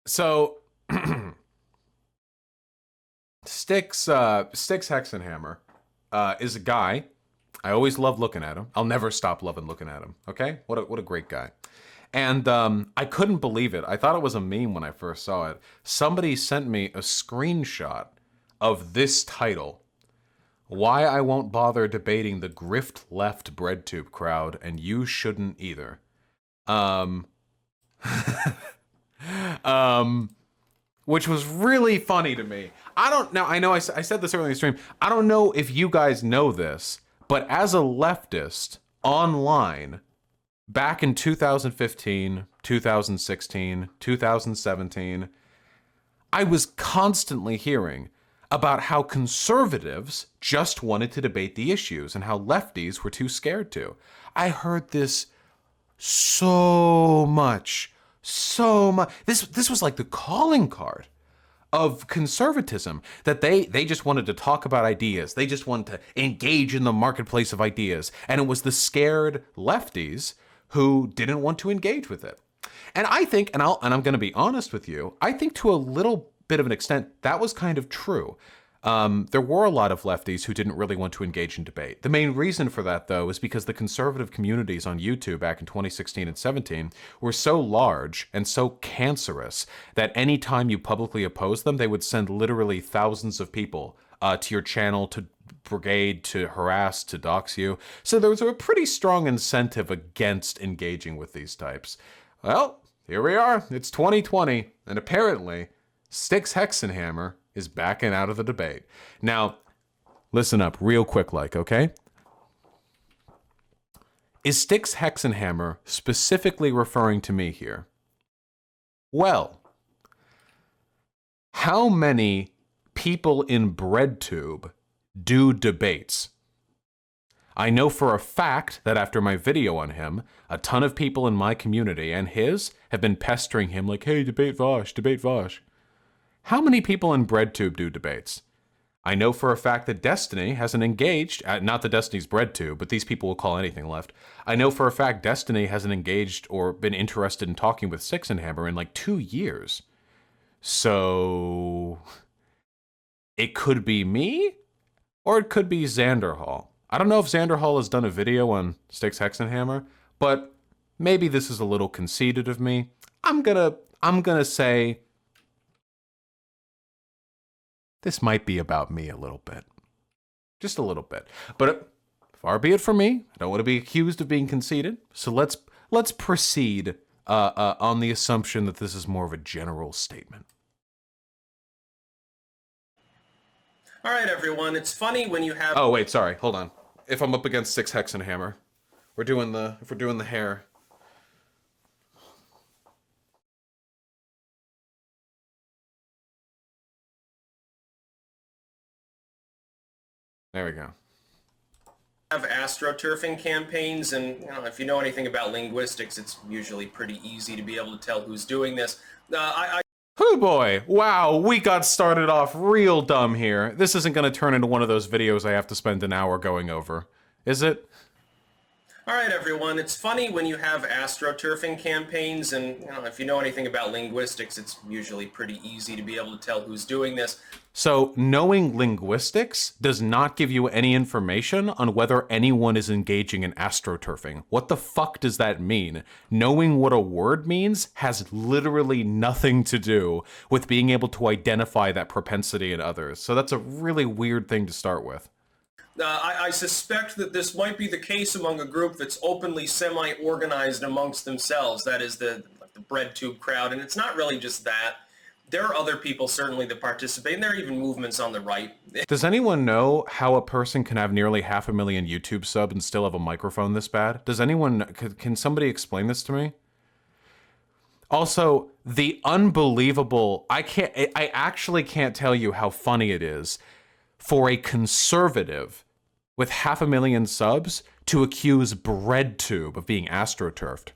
So, Styxhexenhammer is a guy. I always love looking at him. I'll never stop loving looking at him. Okay, what a great guy. And I couldn't believe it. I thought it was a meme when I first saw it. Somebody sent me a screenshot of this title: "Why I Won't Bother Debating the Grift Left Breadtube Crowd, and You Shouldn't Either." Which was really funny to me. I know I said this earlier in the stream. I don't know if you guys know this, but as a leftist online, back in 2015, 2016, 2017, I was constantly hearing about how conservatives just wanted to debate the issues and how lefties were too scared to. I heard this so much. This was like the calling card of conservatism, that they just wanted to talk about ideas. They just wanted to engage in the marketplace of ideas. And it was the scared lefties who didn't want to engage with it. And I think, and I'm going to be honest with you, I think to a little bit of an extent that was kind of true. There were a lot of lefties who didn't really want to engage in debate. The main reason for that, though, is because the conservative communities on YouTube back in 2016 and 17 were so large and so cancerous that any time you publicly opposed them, they would send literally thousands of people to your channel to brigade, to harass, to dox you. So there was a pretty strong incentive against engaging with these types. Well, here we are. It's 2020, and apparently Styxhexenhammer is backing out of the debate. Now, listen up real quick, okay? Is Styxhexenhammer specifically referring to me here? Well, how many people in BreadTube do debates? I know for a fact that after my video on him, a ton of people in my community and his have been pestering him like, hey, debate Vosh, debate Vosh. How many people in BreadTube do debates? I know for a fact that Destiny hasn't engaged, not that Destiny's BreadTube, but these people will call anything left. I know for a fact Destiny hasn't engaged or been interested in talking with Styxhexenhammer in like 2 years. So it could be me, or it could be Xanderhall. I don't know if Xanderhall has done a video on Styxhexenhammer, but maybe this is a little conceited of me. I'm gonna say this might be about me a little bit. Just a little bit. But far be it from me. I don't want to be accused of being conceited. So let's proceed on the assumption that this is more of a general statement. All right, everyone. It's funny when you have... Oh, wait, sorry. Hold on. If I'm up against Styxhexenhammer, if we're doing the hair. There we go. Have astroturfing campaigns, and if you know anything about linguistics, it's usually pretty easy to be able to tell who's doing this. Oh boy, wow, we got started off real dumb here. This isn't going to turn into one of those videos I have to spend an hour going over, is it? All right, everyone. It's funny when you have astroturfing campaigns, and if you know anything about linguistics, it's usually pretty easy to be able to tell who's doing this. So knowing linguistics does not give you any information on whether anyone is engaging in astroturfing. What the fuck does that mean? Knowing what a word means has literally nothing to do with being able to identify that propensity in others. So that's a really weird thing to start with. I suspect that this might be the case among a group that's openly semi-organized amongst themselves. That is the BreadTube crowd, and it's not really just that. There are other people certainly that participate, and there are even movements on the right. Does anyone know how a person can have nearly 500,000 YouTube subs and still have a microphone this bad? Does anyone, can somebody explain this to me? Also, the unbelievable, I actually can't tell you how funny it is for a conservative with 500,000 subs to accuse BreadTube of being astroturfed.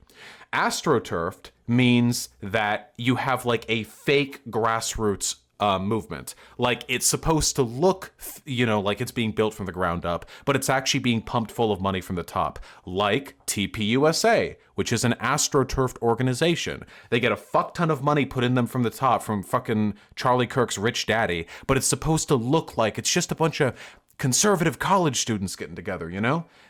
Astroturfed means that you have like a fake grassroots movement. Like, it's supposed to look, like it's being built from the ground up, but it's actually being pumped full of money from the top. Like TPUSA, which is an astroturfed organization. They get a fuck ton of money put in them from the top from fucking Charlie Kirk's rich daddy, but it's supposed to look like it's just a bunch of conservative college students getting together,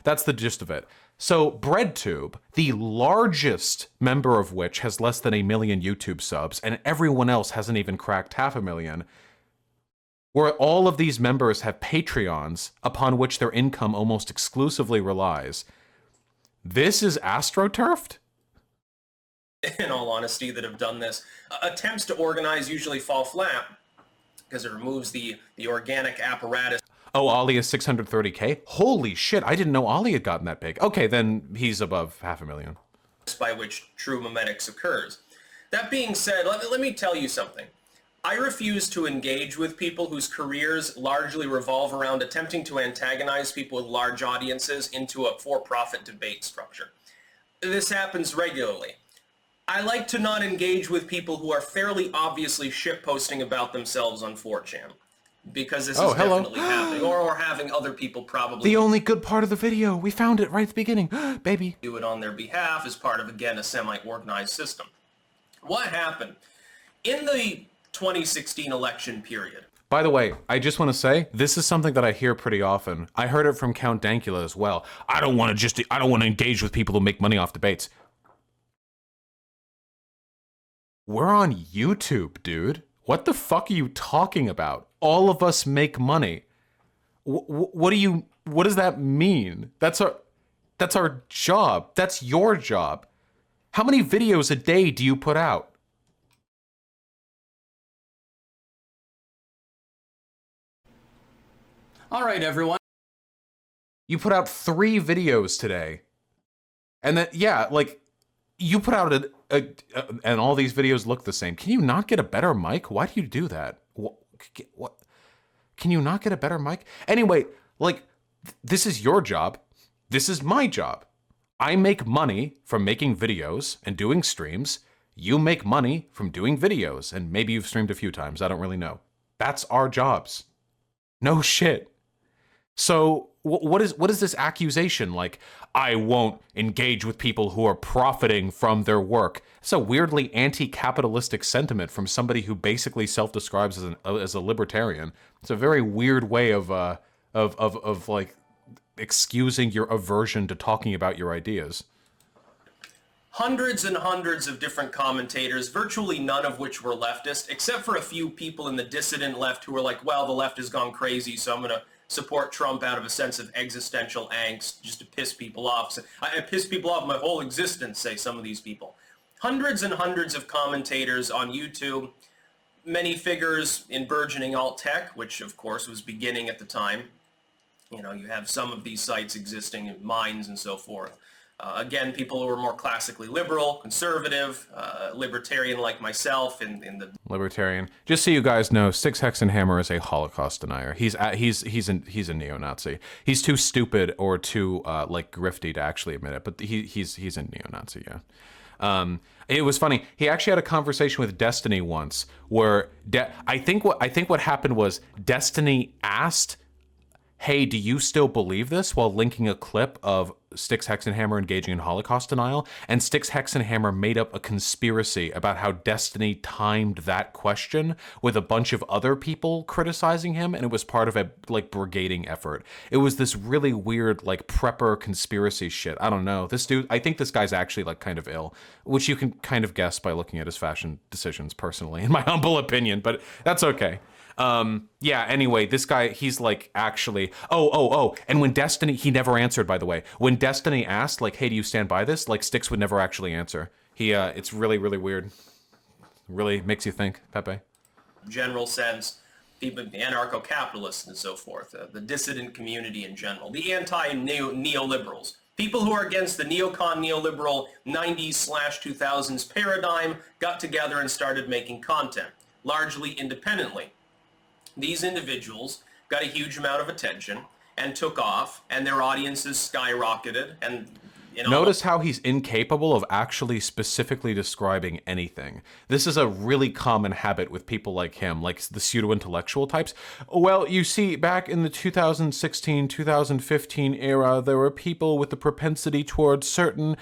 That's the gist of it. So BreadTube, the largest member of which has less than 1 million YouTube subs, and everyone else hasn't even cracked 500,000, where all of these members have Patreons upon which their income almost exclusively relies. This is astroturfed? In all honesty, that have done this. Attempts to organize usually fall flat because it removes the organic apparatus. Oh, Ollie is 630K? Holy shit, I didn't know Ollie had gotten that big. Okay, then he's above 500,000. By which true memetics occurs. That being said, let me tell you something. I refuse to engage with people whose careers largely revolve around attempting to antagonize people with large audiences into a for-profit debate structure. This happens regularly. I like to not engage with people who are fairly obviously shitposting about themselves on 4chan. Because this is definitely happening, or having other people probably... The only good part of the video. We found it right at the beginning. Baby. ...do it on their behalf as part of, again, a semi-organized system. What happened? In the 2016 election period... By the way, I just want to say, this is something that I hear pretty often. I heard it from Count Dankula as well. I don't want to engage with people who make money off debates. We're on YouTube, dude. What the fuck are you talking about? All of us make money. What does that mean? That's our job. That's your job. How many videos a day do you put out? All right, everyone. You put out 3 videos today. And then, yeah, like, you put out and all these videos look the same. Can you not get a better mic? Why do you do that? What? Can you not get a better mic? Anyway, like, this is your job. This is my job. I make money from making videos and doing streams. You make money from doing videos, and maybe you've streamed a few times. I don't really know. That's our jobs. No shit. So what is this accusation? Like, I won't engage with people who are profiting from their work. It's a weirdly anti-capitalistic sentiment from somebody who basically self-describes as a libertarian. It's a very weird way of like excusing your aversion to talking about your ideas. Hundreds and hundreds of different commentators, virtually none of which were leftist, except for a few people in the dissident left who were like, well, the left has gone crazy, so I'm going to support Trump out of a sense of existential angst just to piss people off. So I piss people off my whole existence, say some of these people. Hundreds and hundreds of commentators on YouTube, many figures in burgeoning alt-tech, which of course was beginning at the time. You know, you have some of these sites existing in Minds and so forth. Again, people who are more classically liberal, conservative, libertarian like myself in the... Libertarian. Just so you guys know, Styxhexenhammer is a Holocaust denier. He's a neo-Nazi. He's too stupid or too like grifty to actually admit it, but he's a neo-Nazi, yeah. It was funny. He actually had a conversation with Destiny once where I think what happened was Destiny asked, hey, do you still believe this? While linking a clip of Styxhexenhammer engaging in Holocaust denial. And Styxhexenhammer made up a conspiracy about how Destiny timed that question with a bunch of other people criticizing him. And it was part of a like brigading effort. It was this really weird like prepper conspiracy shit. I don't know. This dude, I think this guy's actually like kind of ill, which you can kind of guess by looking at his fashion decisions personally, in my humble opinion, but that's okay. Yeah, anyway, this guy, he's like, actually, and when Destiny, he never answered, by the way. When Destiny asked, like, hey, do you stand by this? Like, Styx would never actually answer. It's really, really weird. Really makes you think, Pepe. General sense, people, the anarcho-capitalists and so forth, the dissident community in general, the anti-neoliberals, people who are against the neocon neoliberal 90s/2000s paradigm got together and started making content, largely independently. These individuals got a huge amount of attention and took off, and their audiences skyrocketed, and Notice how he's incapable of actually specifically describing anything. This is a really common habit with people like him, like the pseudo-intellectual types. Well, you see, back in the 2016, 2015 era, there were people with the propensity towards certain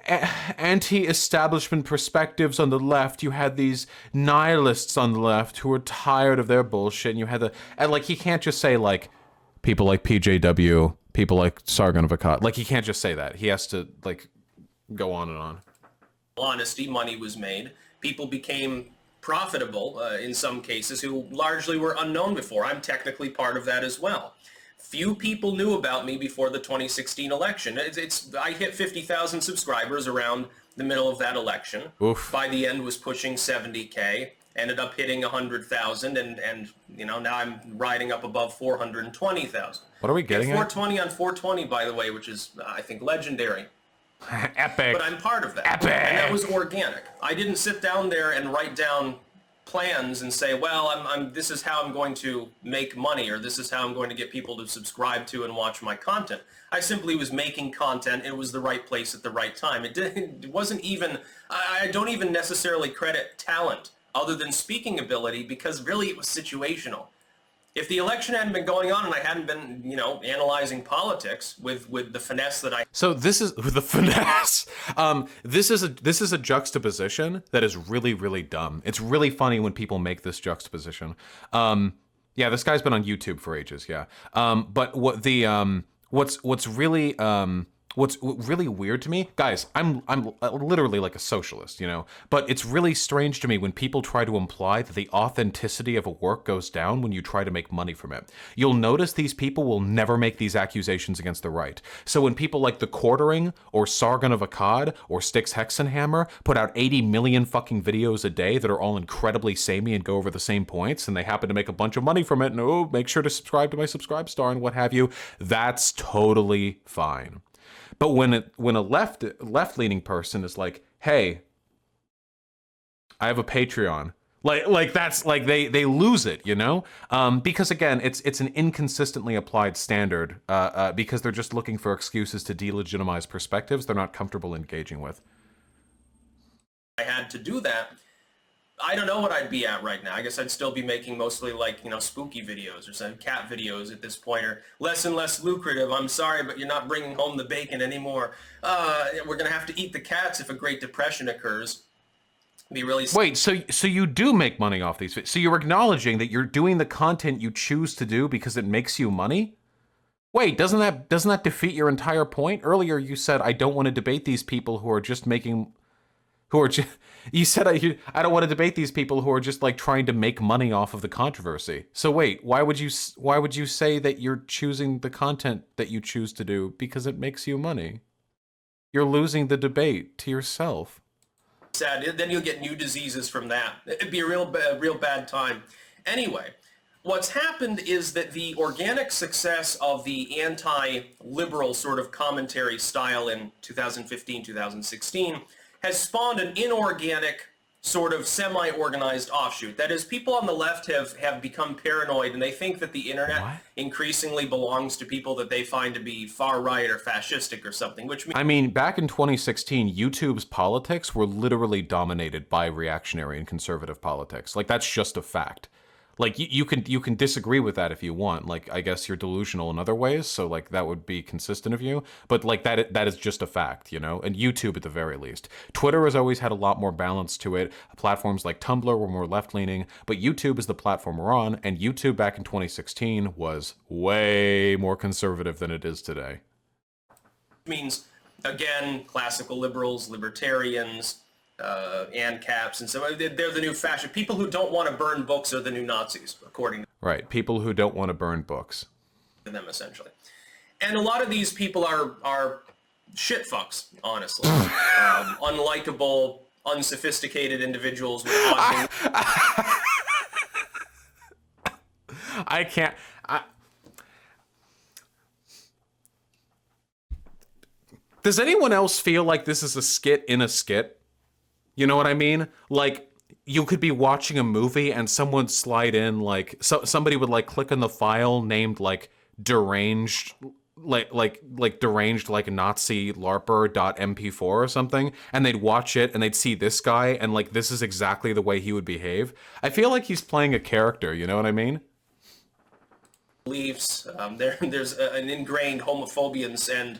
anti-establishment perspectives on the left. You had these nihilists on the left who were tired of their bullshit, and you had and like, he can't just say, like, people like PJW, people like Sargon of Akkad. Like, he can't just say that. He has to, like, go on and on. Honesty, money was made. People became profitable in some cases who largely were unknown before. I'm technically part of that as well. Few people knew about me before the 2016 election. I hit 50,000 subscribers around the middle of that election. Oof. By the end was pushing 70K. Ended up hitting 100,000, and you know, now I'm riding up above 420,000. What are we getting 420 on 420, by the way, which is, I think, legendary. Epic. But I'm part of that. Epic. And that was organic. I didn't sit down there and write down plans and say, well, this is how I'm going to make money, or this is how I'm going to get people to subscribe to and watch my content. I simply was making content. It was the right place at the right time. It wasn't even, I don't even necessarily credit talent other than speaking ability, because really it was situational. If the election hadn't been going on and I hadn't been, you know, analyzing politics with the finesse that I... So this is the finesse. This is a juxtaposition that is really, really dumb. It's really funny when people make this juxtaposition. Yeah, this guy's been on YouTube for ages. Yeah. But what's really weird to me, guys, I'm literally like a socialist, you know, but it's really strange to me when people try to imply that the authenticity of a work goes down when you try to make money from it. You'll notice these people will never make these accusations against the right. So when people like The Quartering or Sargon of Akkad or Styxhexenhammer put out 80 million fucking videos a day that are all incredibly samey and go over the same points, and they happen to make a bunch of money from it, and oh, make sure to subscribe to my Subscribe Star and what have you, that's totally fine. But when a left-leaning person is like, "Hey, I have a Patreon," like that's like they lose it, you know? Because again, it's an inconsistently applied standard because they're just looking for excuses to delegitimize perspectives they're not comfortable engaging with. I had to do that. I don't know what I'd be at right now. I guess I'd still be making mostly, like, you know, spooky videos or some cat videos at this point, or less and less lucrative. I'm sorry, but you're not bringing home the bacon anymore. We're going to have to eat the cats if a Great Depression occurs. Be really... Wait, so you do make money off these? So you're acknowledging that you're doing the content you choose to do because it makes you money? Wait, doesn't that defeat your entire point? Earlier you said, I don't want to debate these people who are just making... You said I don't want to debate these people who are just like trying to make money off of the controversy. So wait, why would you say that you're choosing the content that you choose to do because it makes you money? You're losing the debate to yourself. Sad. Then you'll get new diseases from that. It'd be a real bad time. Anyway, what's happened is that the organic success of the anti-liberal sort of commentary style in 2015, 2016 has spawned an inorganic sort of semi-organized offshoot. That is, people on the left have become paranoid, and they think that the internet increasingly belongs to people that they find to be far-right or fascistic or something, which means... I mean, back in 2016, YouTube's politics were literally dominated by reactionary and conservative politics. Like, that's just a fact. Like, you can disagree with that if you want. Like, I guess you're delusional in other ways, so like that would be consistent of you. But like that is just a fact, you know. And YouTube at the very least. Twitter has always had a lot more balance to it. Platforms like Tumblr were more left-leaning, but YouTube is the platform we're on. And YouTube back in 2016 was way more conservative than it is today. Means, again, classical liberals, libertarians, ANCAPs, and so they're the new fashion. People who don't want to burn books are the new Nazis, according to... Right, people who don't want to burn books. ...them, essentially. And a lot of these people are shit fucks, honestly. Unlikable, unsophisticated individuals with I can't... Does anyone else feel like this is a skit in a skit? You know what I mean? Like, you could be watching a movie and someone slide in, like, somebody would, like, click on the file named, like, deranged like deranged like Nazi LARPer.mp4 or something, and they'd watch it and they'd see this guy and like this is exactly the way he would behave. I feel like he's playing a character, you know what I mean? Beliefs. There's an ingrained homophobia and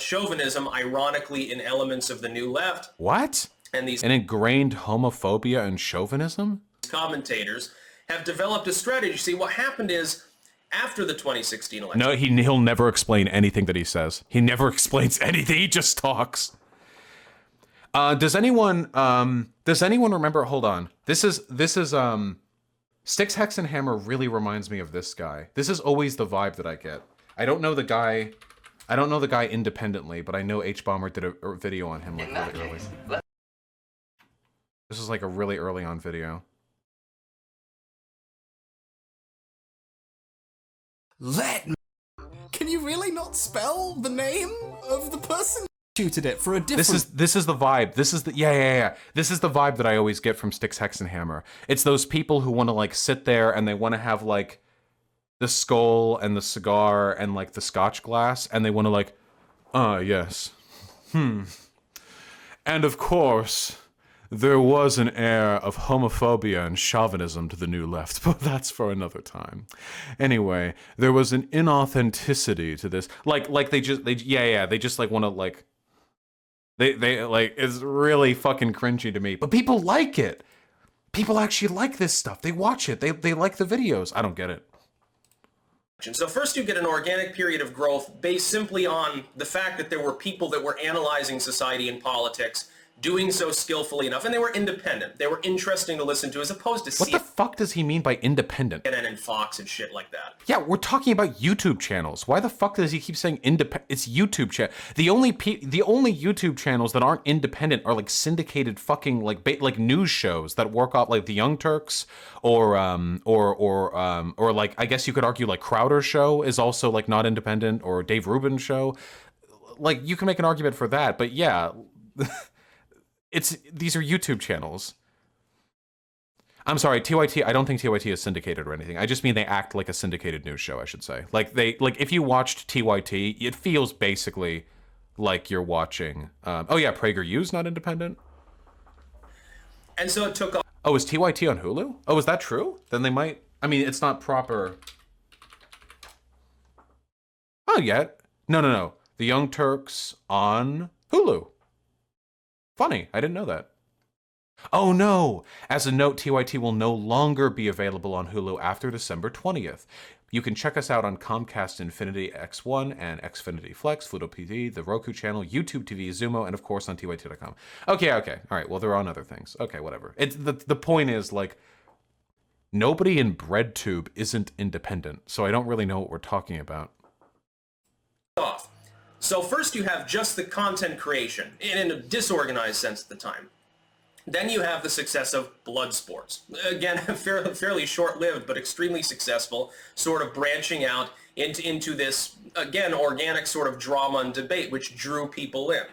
chauvinism, ironically, in elements of the New Left. What? And these an ingrained homophobia and chauvinism? Commentators have developed a strategy. See, what happened is, after the 2016 election... No, he'll never explain anything that he says. He never explains anything. He just talks. Does anyone remember? Hold on. This is Styxhexenhammer really reminds me of this guy. This is always the vibe that I get. I don't know the guy independently, but I know H-Bomber did a video on him like really early. This is like a really early on video. Can you really not spell the name of the person who shooted it for a different... This is the vibe. This is the yeah. This is the vibe that I always get from Styxhexenhammer. It's those people who want to like sit there and they want to have like the skull and the cigar and like the scotch glass and they want to like, yes. And of course, there was an air of homophobia and chauvinism to the New Left, but that's for another time. Anyway, there was an inauthenticity to this. Like they just like want to like, they like, it's really fucking cringy to me, but people like it. People actually like this stuff. They watch it. They like the videos. I don't get it. So first you get an organic period of growth based simply on the fact that there were people that were analyzing society and politics, doing so skillfully enough, and they were independent. They were interesting to listen to as opposed to What the fuck does he mean by independent? CNN and Fox and shit like that. Yeah, we're talking about YouTube channels. Why the fuck does he keep saying independent? It's YouTube channel. The only YouTube channels that aren't independent are like syndicated fucking like news shows that work off like the Young Turks or like I guess you could argue like Crowder's show is also like not independent, or Dave Rubin's show. Like you can make an argument for that, but yeah. These are YouTube channels. I'm sorry, TYT, I don't think TYT is syndicated or anything. I just mean they act like a syndicated news show, I should say. Like if you watched TYT, it feels basically like you're watching oh yeah, PragerU's not independent. And so it took off. Oh, is TYT on Hulu? Oh, is that true? Then they might, I mean, it's not proper. Oh, yeah. No. The Young Turks on Hulu. Funny, I didn't know that. Oh no! As a note, TYT will no longer be available on Hulu after December 20th. You can check us out on Comcast Infinity X1 and Xfinity Flex, Pluto PD, the Roku channel, YouTube TV, Zumo, and of course on TYT.com. Okay. All right, well, they're on other things. Okay, whatever. It's the point is, like, nobody in BreadTube isn't independent, so I don't really know what we're talking about. Off. So first you have just the content creation, in a disorganized sense at the time. Then you have the success of blood sports. Again, fairly short-lived, but extremely successful, sort of branching out into this, again, organic sort of drama and debate, which drew people in.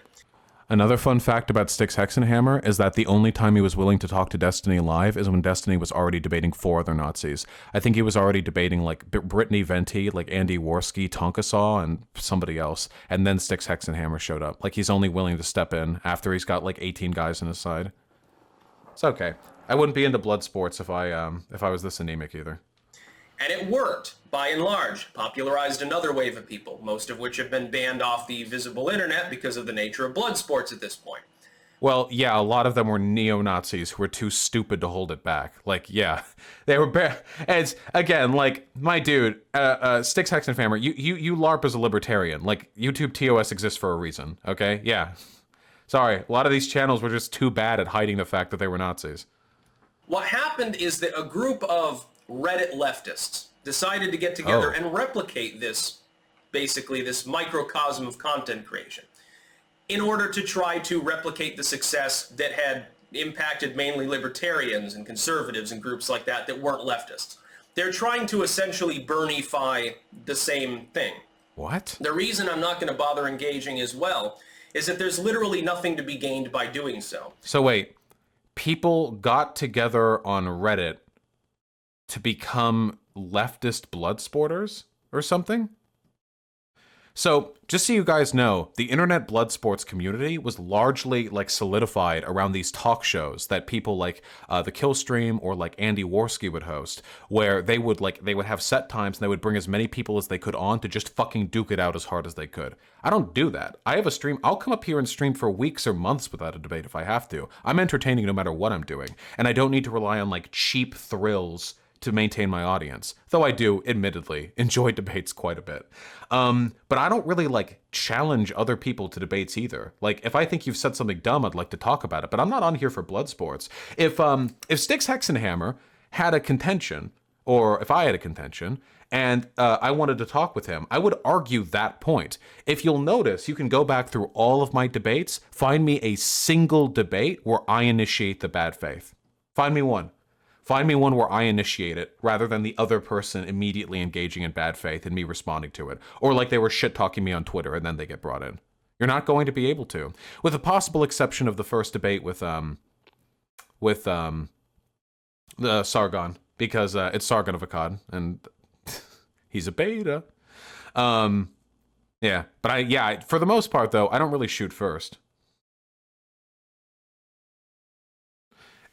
Another fun fact about Styxhexenhammer is that the only time he was willing to talk to Destiny live is when Destiny was already debating 4 other Nazis. I think he was already debating like Brittany Venti, like Andy Worski, Tonkasaw, and somebody else. And then Styxhexenhammer showed up. Like he's only willing to step in after he's got like 18 guys on his side. It's okay. I wouldn't be into blood sports if I was this anemic either. And it worked, by and large, popularized another wave of people, most of which have been banned off the visible internet because of the nature of blood sports at this point. Well, yeah, a lot of them were neo-Nazis who were too stupid to hold it back. Like, yeah, they were It's, again, like, my dude, Styxhexenhammer, you LARP as a libertarian. Like, YouTube TOS exists for a reason, okay? Yeah. Sorry, a lot of these channels were just too bad at hiding the fact that they were Nazis. What happened is that a group of Reddit leftists decided to get together and replicate this, basically this microcosm of content creation, in order to try to replicate the success that had impacted mainly libertarians and conservatives and groups like that weren't leftists. They're trying to essentially Bernie-fy the same thing. What? The reason I'm not going to bother engaging as well is that there's literally nothing to be gained by doing so. So wait, people got together on Reddit to become leftist blood sporters or something? So, just so you guys know, the internet blood sports community was largely like solidified around these talk shows that people like the Killstream or like Andy Worski would host, where they would have set times and they would bring as many people as they could on to just fucking duke it out as hard as they could. I don't do that. I have a stream. I'll come up here and stream for weeks or months without a debate if I have to. I'm entertaining no matter what I'm doing, and I don't need to rely on like cheap thrills to maintain my audience, though I do, admittedly, enjoy debates quite a bit. But I don't really like challenge other people to debates either. Like, if I think you've said something dumb, I'd like to talk about it, but I'm not on here for blood sports. If Styxhexenhammer had a contention, or if I had a contention, and I wanted to talk with him, I would argue that point. If you'll notice, you can go back through all of my debates, find me a single debate where I initiate the bad faith. Find me one. Find me one where I initiate it rather than the other person immediately engaging in bad faith and me responding to it. Or like they were shit-talking me on Twitter and then they get brought in. You're not going to be able to. With the possible exception of the first debate with the Sargon, because it's Sargon of Akkad and he's a beta. Yeah, but for the most part though, I don't really shoot first.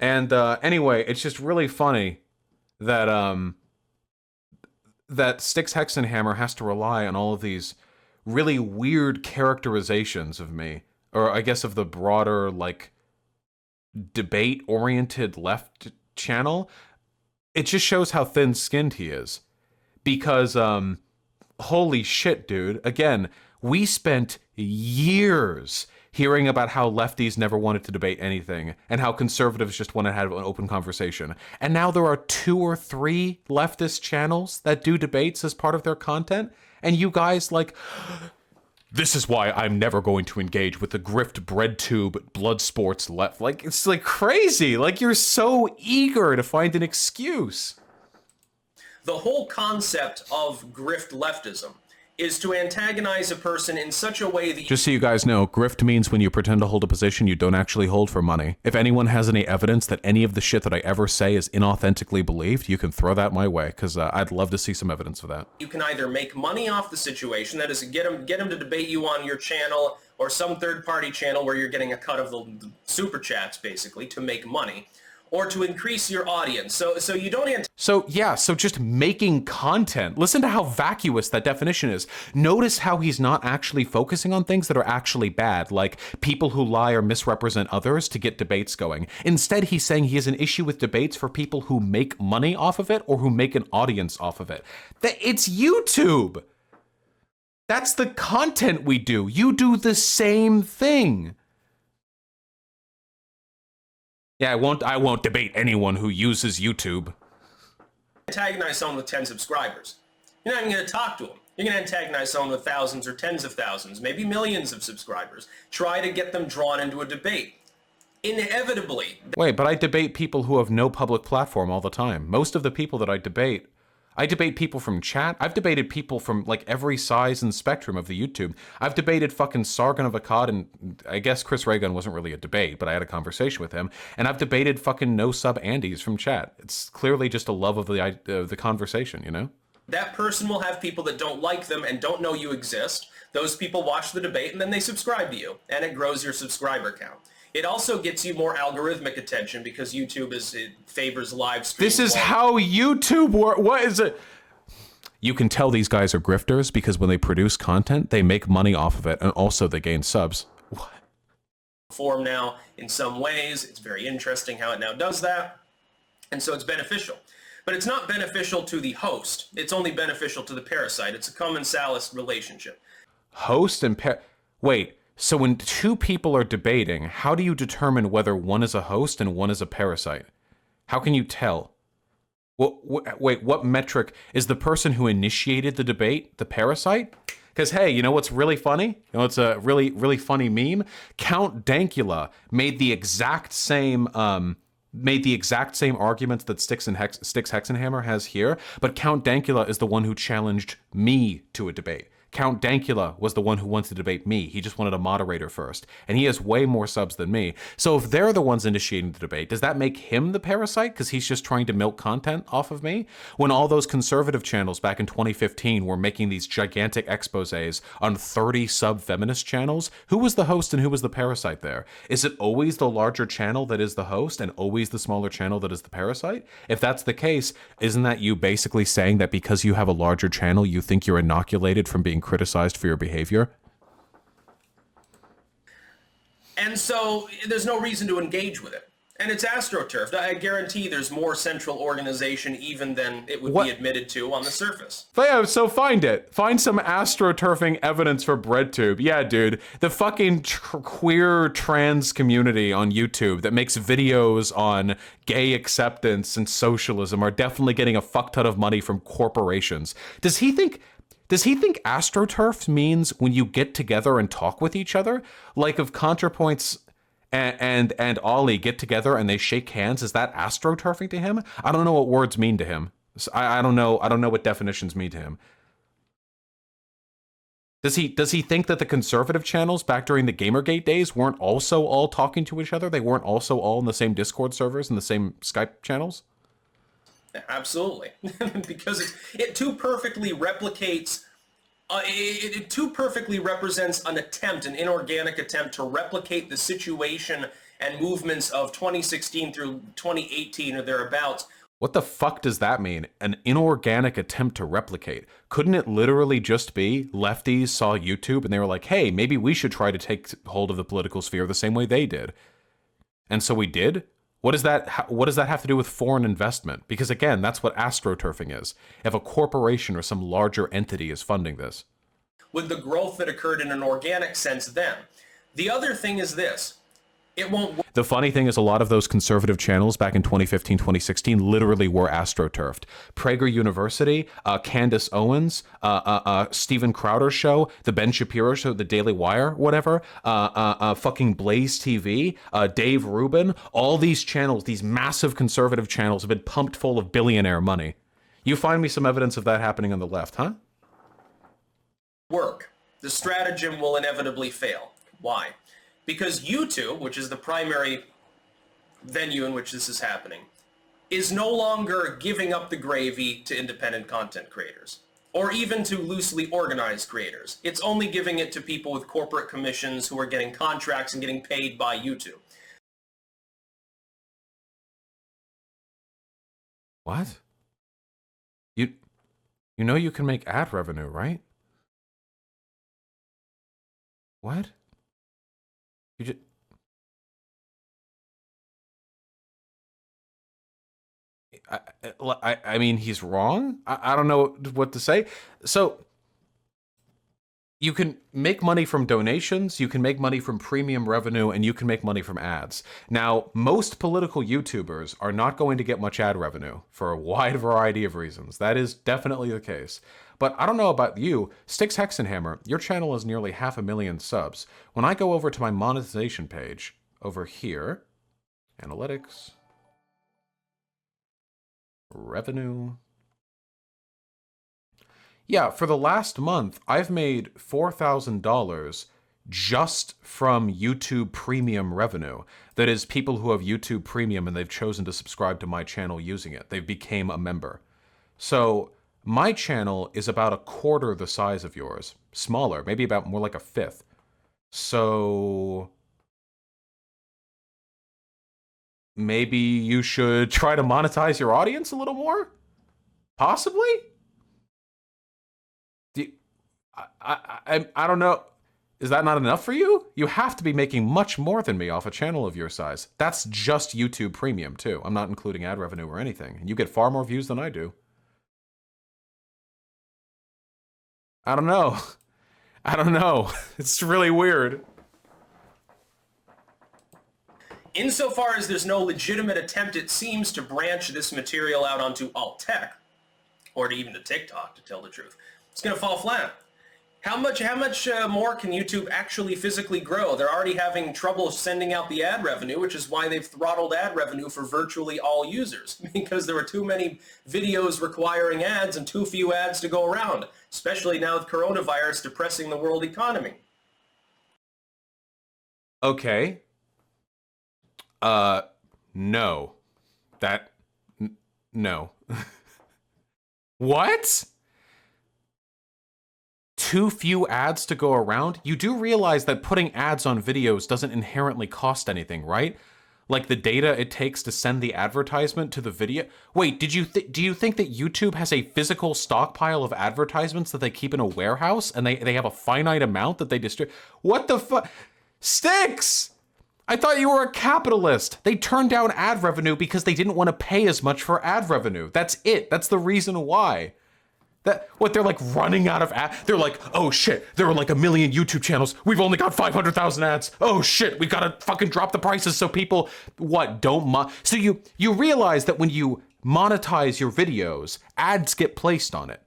And anyway, it's just really funny that that Styxhexenhammer has to rely on all of these really weird characterizations of me, or I guess of the broader like debate-oriented left channel. It just shows how thin-skinned he is, because holy shit, dude! Again, we spent years hearing about how lefties never wanted to debate anything and how conservatives just want to have an open conversation. And now there are 2 or 3 leftist channels that do debates as part of their content. And you guys like, this is why I'm never going to engage with the grift bread tube blood sports left. Like, it's like crazy. Like, you're so eager to find an excuse. The whole concept of grift leftism is to antagonize a person in such a way that... Just so you guys know, grift means when you pretend to hold a position you don't actually hold for money. If anyone has any evidence that any of the shit that I ever say is inauthentically believed, you can throw that my way, because I'd love to see some evidence of that. You can either make money off the situation, that is, get them to debate you on your channel or some third-party channel where you're getting a cut of the super chats, basically, to make money, or to increase your audience. So you don't... So just making content. Listen to how vacuous that definition is. Notice how he's not actually focusing on things that are actually bad, like people who lie or misrepresent others to get debates going. Instead, he's saying he has an issue with debates for people who make money off of it or who make an audience off of it. It's YouTube. That's the content we do. You do the same thing. Yeah, I won't debate anyone who uses YouTube. Antagonize someone with 10 subscribers. You're not even going to talk to them. You're going to antagonize someone with thousands or tens of thousands, maybe millions of subscribers. Try to get them drawn into a debate. Inevitably. Wait, but I debate people who have no public platform all the time. Most of the people that I debate people from chat. I've debated people from like every size and spectrum of the YouTube. I've debated fucking Sargon of Akkad, and I guess Chris Reagan wasn't really a debate, but I had a conversation with him. And I've debated fucking no sub Andys from chat. It's clearly just a love of the conversation, you know? That person will have people that don't like them and don't know you exist. Those people watch the debate and then they subscribe to you, and it grows your subscriber count. It also gets you more algorithmic attention because YouTube it favors live streams. This is how YouTube works. What is it? You can tell these guys are grifters because when they produce content, they make money off of it, and also they gain subs. What? Form now in some ways. It's very interesting how it now does that. And so it's beneficial. But it's not beneficial to the host. It's only beneficial to the parasite. It's a commensalist relationship. Host and wait. So when 2 people are debating, how do you determine whether one is a host and one is a parasite? How can you tell? Wait, what metric is the person who initiated the debate the parasite? Because hey, you know what's really funny? You know what's a really, really funny meme? Count Dankula made the exact same arguments that Styxhexenhammer has here, but Count Dankula is the one who challenged me to a debate. Count Dankula was the one who wanted to debate me. He just wanted a moderator first. And he has way more subs than me. So if they're the ones initiating the debate, does that make him the parasite because he's just trying to milk content off of me? When all those conservative channels back in 2015 were making these gigantic exposés on 30 sub-feminist channels, who was the host and who was the parasite there? Is it always the larger channel that is the host and always the smaller channel that is the parasite? If that's the case, isn't that you basically saying that because you have a larger channel, you think you're inoculated from being criticized for your behavior? And so there's no reason to engage with it. And it's astroturfed. I guarantee there's more central organization even than it would be admitted to on the surface. So find it. Find some astroturfing evidence for BreadTube. Yeah, dude. The fucking queer trans community on YouTube that makes videos on gay acceptance and socialism are definitely getting a fuck ton of money from corporations. Does he think astroturf means when you get together and talk with each other? Like if ContraPoints and Ollie get together and they shake hands, is that astroturfing to him? I don't know what words mean to him. I don't know what definitions mean to him. Does he think that the conservative channels back during the Gamergate days weren't also all talking to each other? They weren't also all in the same Discord servers and the same Skype channels? Absolutely. Because it too perfectly replicates, it too perfectly represents an inorganic attempt to replicate the situation and movements of 2016 through 2018 or thereabouts. What the fuck does that mean? An inorganic attempt to replicate? Couldn't it literally just be lefties saw YouTube and they were like, hey, maybe we should try to take hold of the political sphere the same way they did? And so we did? What does that have to do with foreign investment? Because again, that's what astroturfing is. If a corporation or some larger entity is funding this. With the growth that occurred in an organic sense then. The other thing is this. It won't work. The funny thing is a lot of those conservative channels back in 2015, 2016 literally were astroturfed. Prager University, Candace Owens, Steven Crowder's show, The Ben Shapiro Show, The Daily Wire, whatever, fucking Blaze TV, Dave Rubin, all these channels, these massive conservative channels have been pumped full of billionaire money. You find me some evidence of that happening on the left, huh? Work. The stratagem will inevitably fail. Why? Because YouTube, which is the primary venue in which this is happening, is no longer giving up the gravy to independent content creators, or even to loosely organized creators. It's only giving it to people with corporate commissions who are getting contracts and getting paid by YouTube. What? You know you can make ad revenue, right? What? You just... I mean, he's wrong. I don't know what to say. So, you can make money from donations, you can make money from premium revenue, and you can make money from ads. Now, most political YouTubers are not going to get much ad revenue for a wide variety of reasons. That is definitely the case. But I don't know about you, Styxhexenhammer, your channel has nearly 500,000 subs. When I go over to my monetization page, over here, analytics, revenue. Yeah, for the last month, I've made $4,000 just from YouTube Premium revenue. That is, people who have YouTube Premium and they've chosen to subscribe to my channel using it. They became a member. So my channel is about a quarter the size of yours. Smaller, maybe about more like a fifth. So maybe you should try to monetize your audience a little more? Possibly? I don't know. Is that not enough for you? You have to be making much more than me off a channel of your size. That's just YouTube Premium, too. I'm not including ad revenue or anything. And you get far more views than I do. I don't know. I don't know. It's really weird. Insofar as there's no legitimate attempt, it seems, to branch this material out onto alt tech, or to even to TikTok, to tell the truth, it's going to fall flat. How much more can YouTube actually physically grow? They're already having trouble sending out the ad revenue, which is why they've throttled ad revenue for virtually all users, because there were too many videos requiring ads and too few ads to go around, especially now with coronavirus depressing the world economy. Okay. No. No. What? Too few ads to go around? You do realize that putting ads on videos doesn't inherently cost anything, right? Like the data it takes to send the advertisement to the video. Wait, do you think that YouTube has a physical stockpile of advertisements that they keep in a warehouse and they have a finite amount that they distribute? What the fuck? Styx! I thought you were a capitalist. They turned down ad revenue because they didn't want to pay as much for ad revenue. That's it. That's the reason why. They're like running out of ad. They're like, oh shit, there are like 1 million YouTube channels. We've only got 500,000 ads. Oh shit, we gotta fucking drop the prices so people, so you realize that when you monetize your videos, ads get placed on it.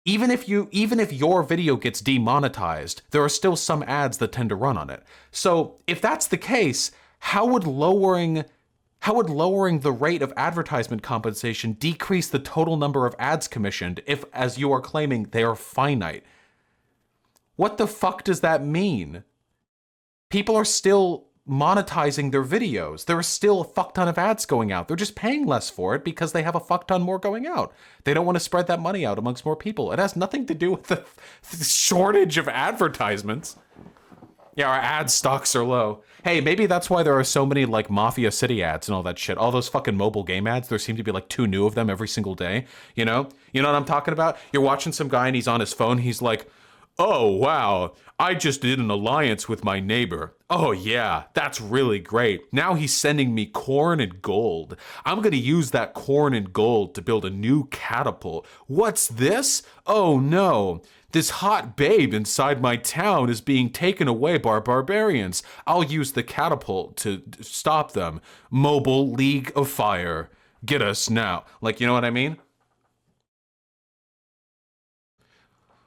Even if your video gets demonetized, there are still some ads that tend to run on it. So if that's the case, how would lowering the rate of advertisement compensation decrease the total number of ads commissioned if, as you are claiming, they are finite? What the fuck does that mean? People are still monetizing their videos. There are still a fuck ton of ads going out. They're just paying less for it because they have a fuck ton more going out. They don't want to spread that money out amongst more people. It has nothing to do with the shortage of advertisements. Yeah, our ad stocks are low. Hey, maybe that's why there are so many like Mafia City ads and all that shit. All those fucking mobile game ads, there seem to be like 2 new of them every single day. You know what I'm talking about? You're watching some guy and he's on his phone. He's like, oh, wow, I just did an alliance with my neighbor. Oh yeah, that's really great. Now he's sending me corn and gold. I'm gonna use that corn and gold to build a new catapult. What's this? Oh no. This hot babe inside my town is being taken away by barbarians. I'll use the catapult to stop them. Mobile League of Fire. Get us now. Like, you know what I mean?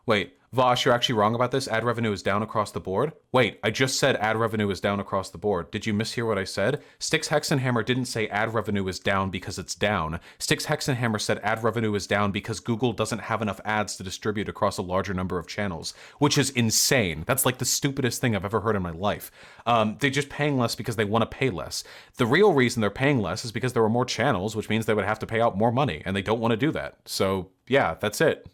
Wait, Vosh, you're actually wrong about this. Ad revenue is down across the board. Wait, I just said ad revenue is down across the board. Did you mishear what I said? Styxhexenhammer didn't say ad revenue is down because it's down. Styxhexenhammer said ad revenue is down because Google doesn't have enough ads to distribute across a larger number of channels, which is insane. That's like the stupidest thing I've ever heard in my life. They're just paying less because they want to pay less. The real reason they're paying less is because there are more channels, which means they would have to pay out more money, and they don't want to do that. So yeah, that's it.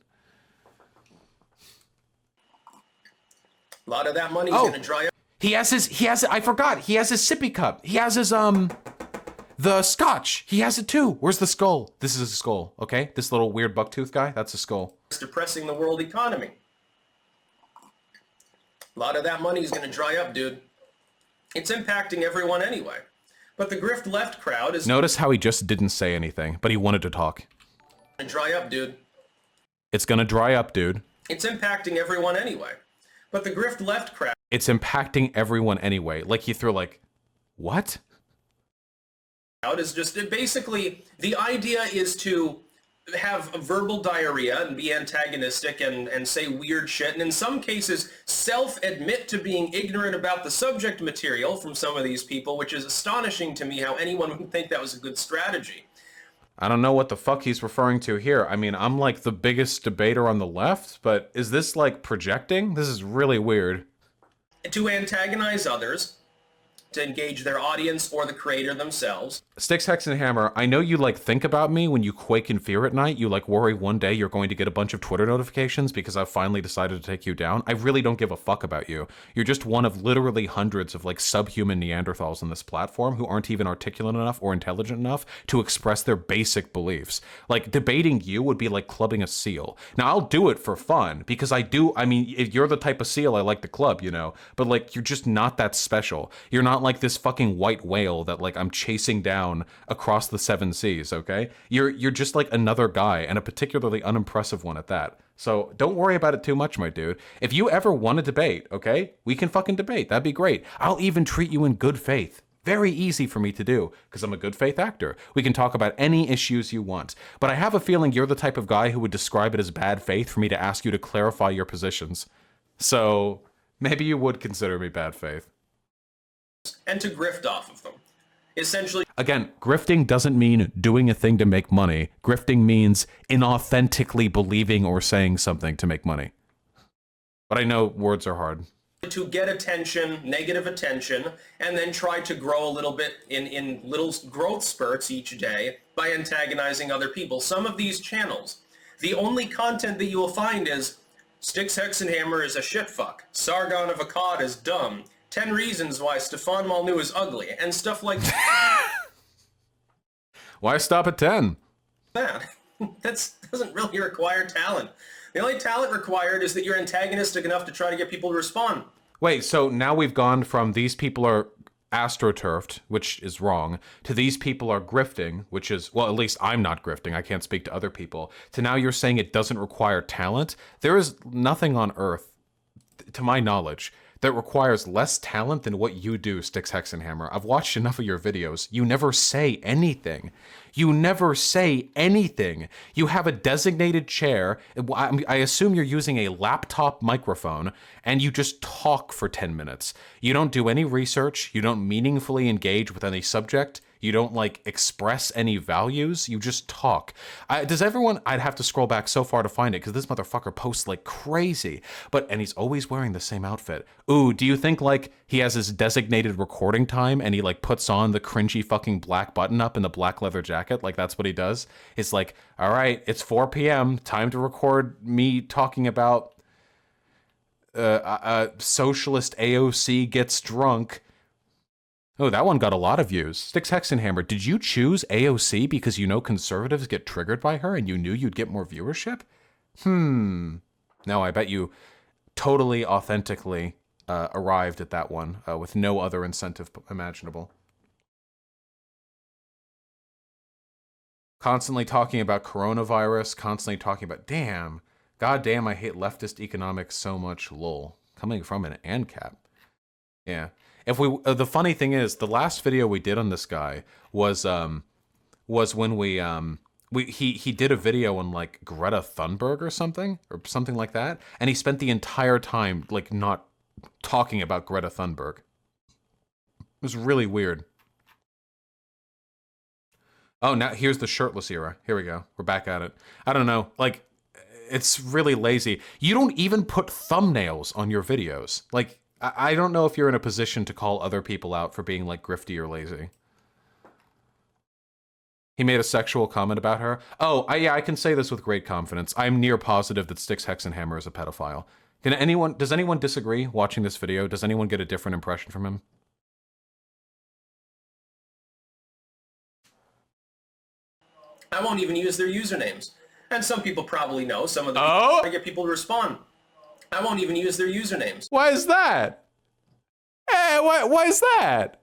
A lot of that money's gonna dry up. I forgot, he has his sippy cup. He has his, the scotch. He has it too. Where's the skull? This is a skull, okay? This little weird bucktooth guy, that's a skull. It's depressing the world economy. A lot of that money's gonna dry up, dude. It's impacting everyone anyway. But the grift left crowd is— Notice how he just didn't say anything, but he wanted to talk. Gonna dry up, dude. It's gonna dry up, dude. It's impacting everyone anyway. But the grift left crowd— It's impacting everyone anyway. Like he threw like, what? Is just basically the idea is to have verbal diarrhea and be antagonistic and say weird shit, and in some cases self-admit to being ignorant about the subject material from some of these people, which is astonishing to me how anyone would think that was a good strategy. I don't know what the fuck he's referring to here. I mean, I'm like the biggest debater on the left, but is this like projecting? This is really weird. To antagonize others, to engage their audience or the creator themselves. Styxhexenhammer, I know you like think about me when you quake in fear at night. You like worry one day you're going to get a bunch of Twitter notifications because I've finally decided to take you down. I really don't give a fuck about you. You're just one of literally hundreds of like subhuman Neanderthals on this platform who aren't even articulate enough or intelligent enough to express their basic beliefs. Like debating you would be like clubbing a seal. Now I'll do it for fun because I mean, if you're the type of seal I like to club, you know, but like you're just not that special. You're not like this fucking white whale that like I'm chasing down across the 7 seas, okay? You're just like another guy, and a particularly unimpressive one at that. So don't worry about it too much, my dude. If you ever want to debate, okay, we can fucking debate. That'd be great. I'll even treat you in good faith. Very easy for me to do because I'm a good faith actor. We can talk about any issues you want. But I have a feeling you're the type of guy who would describe it as bad faith for me to ask you to clarify your positions. So maybe you would consider me bad faith. And to grift off of them. Essentially, again, grifting doesn't mean doing a thing to make money. Grifting means inauthentically believing or saying something to make money. But I know words are hard. To get attention, negative attention, and then try to grow a little bit in little growth spurts each day by antagonizing other people. Some of these channels, the only content that you will find is Styxhexenhammer is a shitfuck, Sargon of Akkad is dumb, 10 reasons why Stefan Molyneux is ugly, and stuff like that. Why stop at 10? That doesn't really require talent. The only talent required is that you're antagonistic enough to try to get people to respond. Wait, so now we've gone from these people are astroturfed, which is wrong, to these people are grifting, which is, well, at least I'm not grifting. I can't speak to other people. To now you're saying it doesn't require talent. There is nothing on Earth, to my knowledge, that requires less talent than what you do, Styxhexenhammer. I've watched enough of your videos. You never say anything. You never say anything. You have a designated chair. I assume you're using a laptop microphone, and you just talk for 10 minutes. You don't do any research. You don't meaningfully engage with any subject. You don't, like, express any values. You just talk. Does everyone... I'd have to scroll back so far to find it, because this motherfucker posts like crazy. And he's always wearing the same outfit. Ooh, do you think, like, he has his designated recording time, and he, like, puts on the cringy fucking black button-up and the black leather jacket? Like, that's what he does? It's like, all right, it's 4 p.m., time to record me talking about socialist AOC gets drunk. Oh, that one got a lot of views. Styxhexenhammer, did you choose AOC because you know conservatives get triggered by her and you knew you'd get more viewership? No, I bet you totally authentically arrived at that one with no other incentive imaginable. Constantly talking about coronavirus, constantly talking about, damn, goddamn, I hate leftist economics so much, lol. Coming from an ANCAP. Yeah. If we, the funny thing is, the last video we did on this guy was when he did a video on like Greta Thunberg or something like that, and he spent the entire time like not talking about Greta Thunberg. It was really weird. Oh, now here's the shirtless era. Here we go. We're back at it. I don't know, like, it's really lazy. You don't even put thumbnails on your videos. Like, I don't know if you're in a position to call other people out for being, like, grifty or lazy. He made a sexual comment about her. Oh, yeah, I can say this with great confidence. I'm near positive that Styxhexenhammer is a pedophile. Does anyone disagree watching this video? Does anyone get a different impression from him? I won't even use their usernames. And some people probably know. Some of them I get people to respond. I won't even use their usernames. Why is that? Hey, why is that?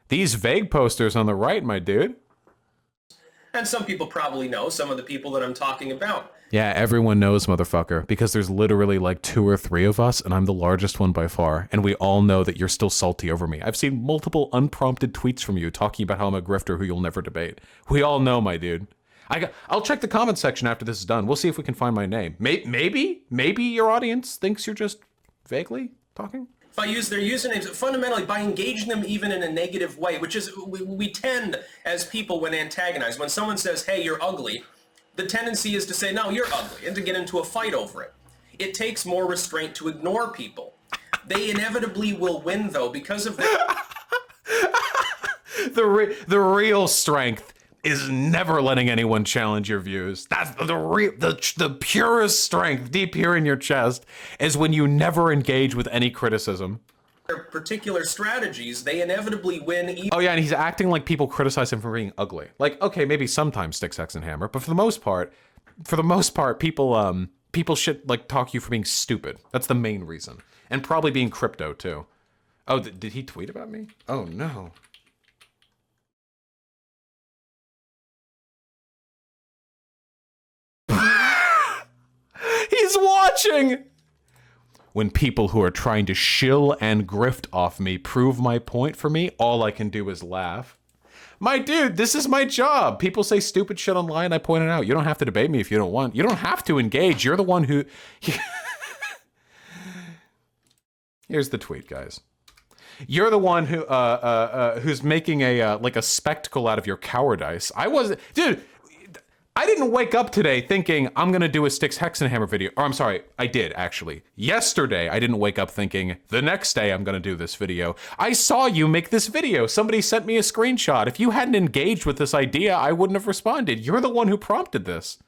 These vague posters on the right, my dude. And some people probably know some of the people that I'm talking about. Yeah, everyone knows, motherfucker, because there's literally like 2 or 3 of us, and I'm the largest one by far, and we all know that you're still salty over me. I've seen multiple unprompted tweets from you talking about how I'm a grifter who you'll never debate. We all know, my dude. I'll check the comment section after this is done. We'll see if we can find my name. Maybe your audience thinks you're just vaguely talking. If I use their usernames, fundamentally by engaging them even in a negative way, which is, we tend as people when antagonized, when someone says, hey, you're ugly, the tendency is to say, no, you're ugly, and to get into a fight over it. It takes more restraint to ignore people. They inevitably will win, though, because of that. The real strength is never letting anyone challenge your views. That's the purest strength deep here in your chest is when you never engage with any criticism. Particular strategies, they inevitably win. Oh yeah, and he's acting like people criticize him for being ugly. Like, okay, maybe sometimes Styxhexenhammer, but for the most part, people should like talk you for being stupid. That's the main reason, and probably being crypto too. Oh, did he tweet about me? Oh no. He's watching. when people who are trying to shill and grift off me prove my point for me, all I can do is laugh. My dude, this is my job. People say stupid shit online, I point it out. You don't have to debate me if you don't want. You don't have to engage. You're the one who... Here's the tweet, guys. You're the one who who's making a like a spectacle out of your cowardice. I wasn't... Dude, I didn't wake up today thinking I'm gonna do a Styxhexenhammer video. Or I'm sorry, I did actually. Yesterday, I didn't wake up thinking the next day I'm gonna do this video. I saw you make this video. Somebody sent me a screenshot. If you hadn't engaged with this idea, I wouldn't have responded. You're the one who prompted this.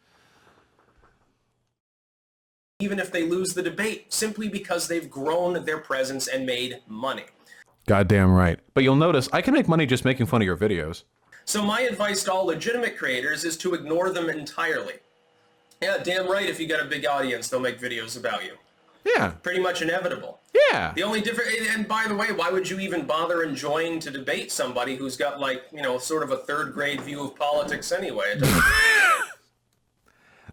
Even if they lose the debate, simply because they've grown their presence and made money. Goddamn right. But you'll notice I can make money just making fun of your videos. So my advice to all legitimate creators is to ignore them entirely. Yeah, damn right, if you got a big audience, they'll make videos about you. Yeah. Pretty much inevitable. Yeah. The only difference, and by the way, why would you even bother enjoying to debate somebody who's got, like, you know, sort of a third grade view of politics anyway? It doesn't...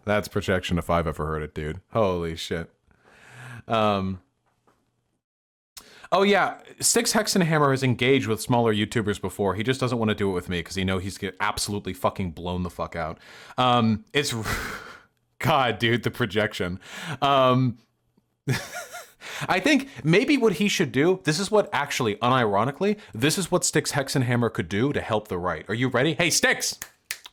That's projection if I've ever heard it, dude. Holy shit. Oh yeah, Styxhexenhammer has engaged with smaller YouTubers before. He just doesn't want to do it with me because he knows he's get absolutely fucking blown the fuck out. It's... God, dude, the projection. I think maybe what he should do, this is what actually, unironically, this is what Styxhexenhammer could do to help the right. Are you ready? Hey, Styx!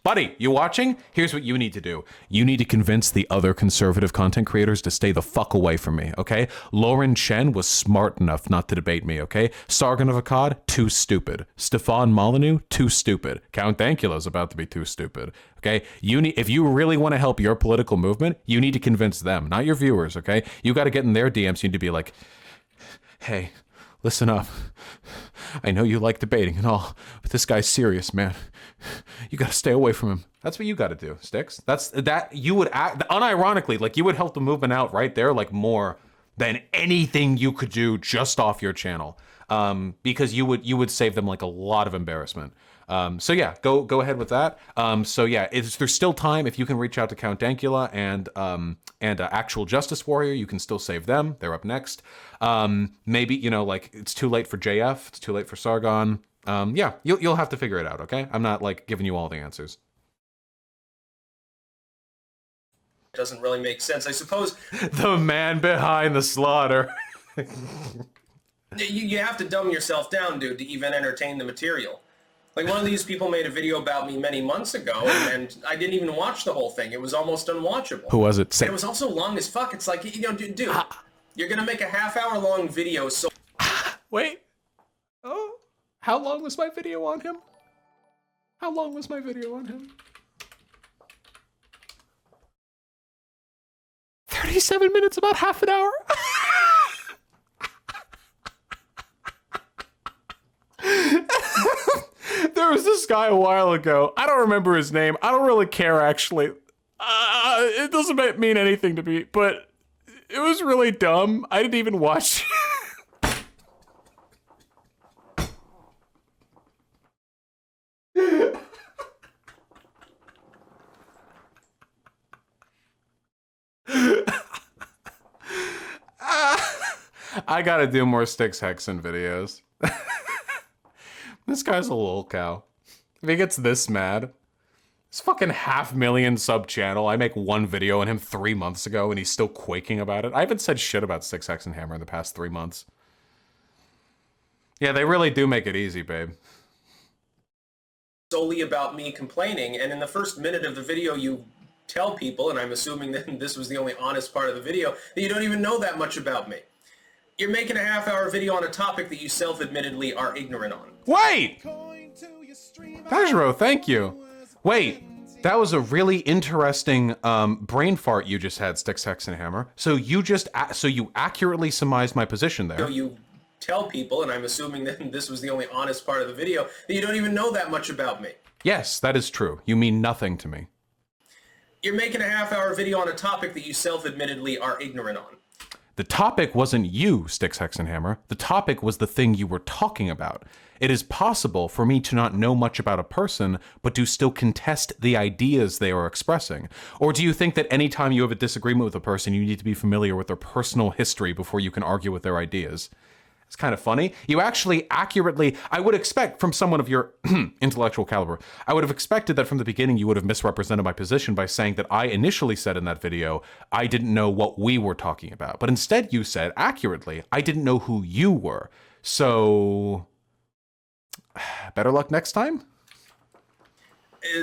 Buddy, you watching? Here's what you need to do. You need to convince the other conservative content creators to stay the fuck away from me, okay? Lauren Chen was smart enough not to debate me, okay? Sargon of Akkad, too stupid. Stefan Molyneux, too stupid. Count Dankula's about to be too stupid, okay? If you really want to help your political movement, you need to convince them, not your viewers, okay? You got to get in their DMs. You need to be like, hey, listen up. I know you like debating and all, but this guy's serious, man. You gotta stay away from him. That's what you gotta do, Styx. You would act, unironically, like you would help the movement out right there, like more than anything you could do just off your channel. Because you would save them like a lot of embarrassment. So yeah, go ahead with that. So yeah, there's still time. If you can reach out to Count Dankula and Actual Justice Warrior, you can still save them. They're up next. Maybe, you know, like it's too late for JF. It's too late for Sargon. Yeah, you'll have to figure it out, okay? I'm not like giving you all the answers. It doesn't really make sense. I suppose the man behind the slaughter. you have to dumb yourself down, dude, to even entertain the material. Like, one of these people made a video about me many months ago, and I didn't even watch the whole thing. It was almost unwatchable. Who was it? And it was also long as fuck. It's like, you know, dude, you're gonna make a half-hour-long video, so... Wait. Oh, how long was my video on him? How long was my video on him? 37 minutes, about half an hour. There was this guy a while ago. I don't remember his name. I don't really care, actually. It doesn't mean anything to me, but it was really dumb. I didn't even watch. I gotta do more Styxhexen videos. This guy's a lol cow. If he gets this mad, this fucking 500,000 sub channel, I make one video on him 3 months ago and he's still quaking about it. I haven't said shit about Styxhexenhammer in the past 3 months. Yeah, they really do make it easy, babe. Solely about me complaining, and in the first minute of the video you tell people, and I'm assuming that this was the only honest part of the video, that you don't even know that much about me. You're making a half-hour video on a topic that you self-admittedly are ignorant on. Wait! Tajiro, thank you. Wait, that was a really interesting brain fart you just had, Styxhexenhammer. So you accurately surmised my position there. So you tell people, and I'm assuming that this was the only honest part of the video, that you don't even know that much about me. Yes, that is true. You mean nothing to me. You're making a half-hour video on a topic that you self-admittedly are ignorant on. The topic wasn't you, Styxhexenhammer. The topic was the thing you were talking about. It is possible for me to not know much about a person, but to still contest the ideas they are expressing. Or do you think that anytime you have a disagreement with a person, you need to be familiar with their personal history before you can argue with their ideas? It's kind of funny. You actually accurately, I would expect from someone of your intellectual caliber, I would have expected that from the beginning you would have misrepresented my position by saying that I initially said in that video, I didn't know what we were talking about. But instead you said accurately, I didn't know who you were. So, better luck next time?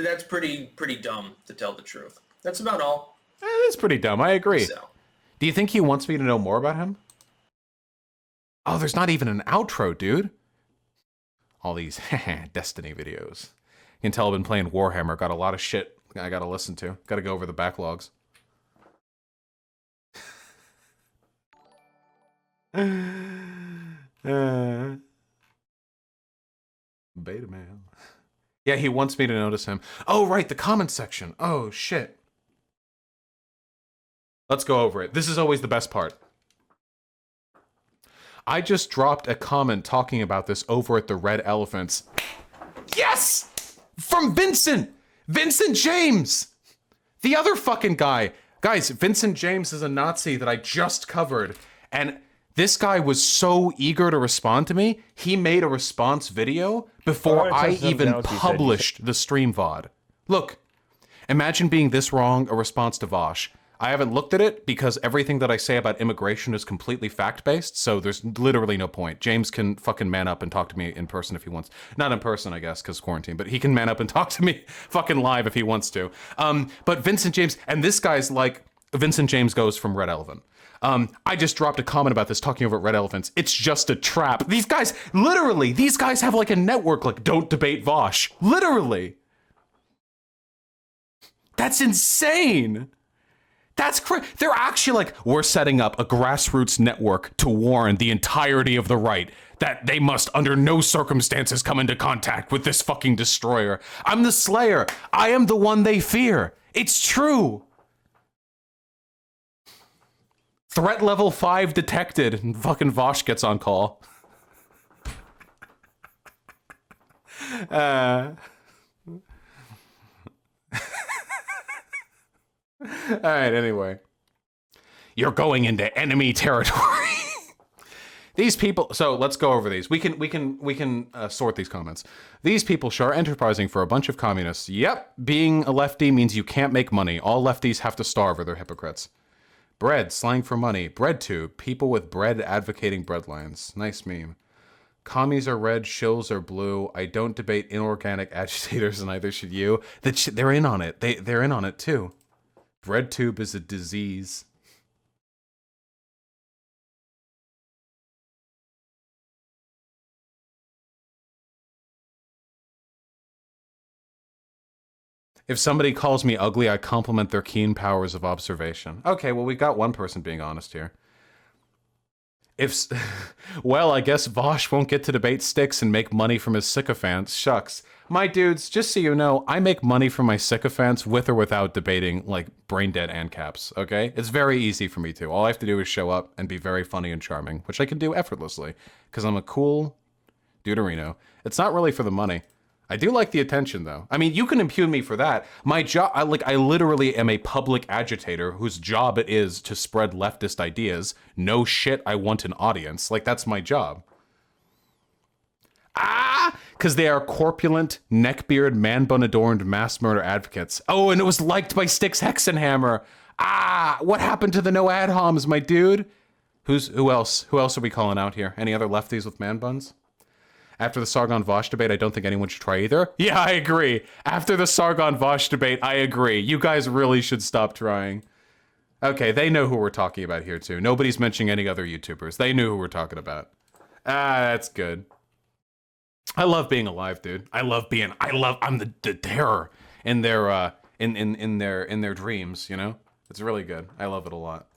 That's pretty dumb, to tell the truth. That's about all. It's pretty dumb, I agree. So. Do you think he wants me to know more about him? Oh, there's not even an outro, dude. All these Destiny videos. You can tell I've been playing Warhammer. Got a lot of shit I gotta listen to. Gotta go over the backlogs. Beta man. Yeah, he wants me to notice him. Oh, right, the comment section. Oh, shit. Let's go over it. This is always the best part. I just dropped a comment talking about this over at the Red Elephants. Yes! From Vincent! Vincent James! The other fucking guy. Guys, Vincent James is a Nazi that I just covered. And this guy was so eager to respond to me, he made a response video before I even published the stream VOD. Look, imagine being this wrong a response to Vosh. I haven't looked at it because everything that I say about immigration is completely fact-based, so there's literally no point. James can fucking man up and talk to me in person if he wants. Not in person, I guess, because quarantine, but he can man up and talk to me fucking live if he wants to. But Vincent James, and this guy's like, Vincent James goes from Red Elephant. I just dropped a comment about this talking over at Red Elephants. It's just a trap. These guys, literally, these guys have like a network like, don't debate Vosh. Literally. That's insane. That's crazy. They're actually like, we're setting up a grassroots network to warn the entirety of the right that they must under no circumstances come into contact with this fucking destroyer. I'm the Slayer. I am the one they fear. It's true. Threat level 5 detected. And fucking Vosh gets on call. All right, anyway. You're going into enemy territory. These people, so let's go over these. We can sort these comments. These people sure are enterprising for a bunch of communists. Yep, being a lefty means you can't make money. All lefties have to starve or they're hypocrites. Bread, slang for money. Bread tube, people with bread advocating breadlines. Nice meme. Commies are red, shills are blue. I don't debate inorganic agitators, and neither should you. They're in on it. They're in on it too. Bread tube is a disease. If somebody calls me ugly, I compliment their keen powers of observation. Okay, well, we got one person being honest here. Well, I guess Vosh won't get to debate Styx and make money from his sycophants. Shucks. My dudes, just so you know, I make money from my sycophants with or without debating, like, brain dead ANCAPs, okay? It's very easy for me to. All I have to do is show up and be very funny and charming, which I can do effortlessly, because I'm a cool duderino. It's not really for the money. I do like the attention, though. I mean, you can impugn me for that. My job, I literally am a public agitator whose job it is to spread leftist ideas. No shit, I want an audience. Like, that's my job. Because they are corpulent, neckbeard, man-bun-adorned mass murder advocates. Oh, and it was liked by Styxhexenhammer. What happened to the no ad homs, my dude? Who else? Who else are we calling out here? Any other lefties with man buns? After the Sargon-Vosh debate, I don't think anyone should try either. Yeah, I agree. After the Sargon-Vosh debate, I agree. You guys really should stop trying. Okay, they know who we're talking about here, too. Nobody's mentioning any other YouTubers. They knew who we're talking about. That's good. I love being alive, dude. I'm the terror in their, in their dreams, you know? It's really good. I love it a lot.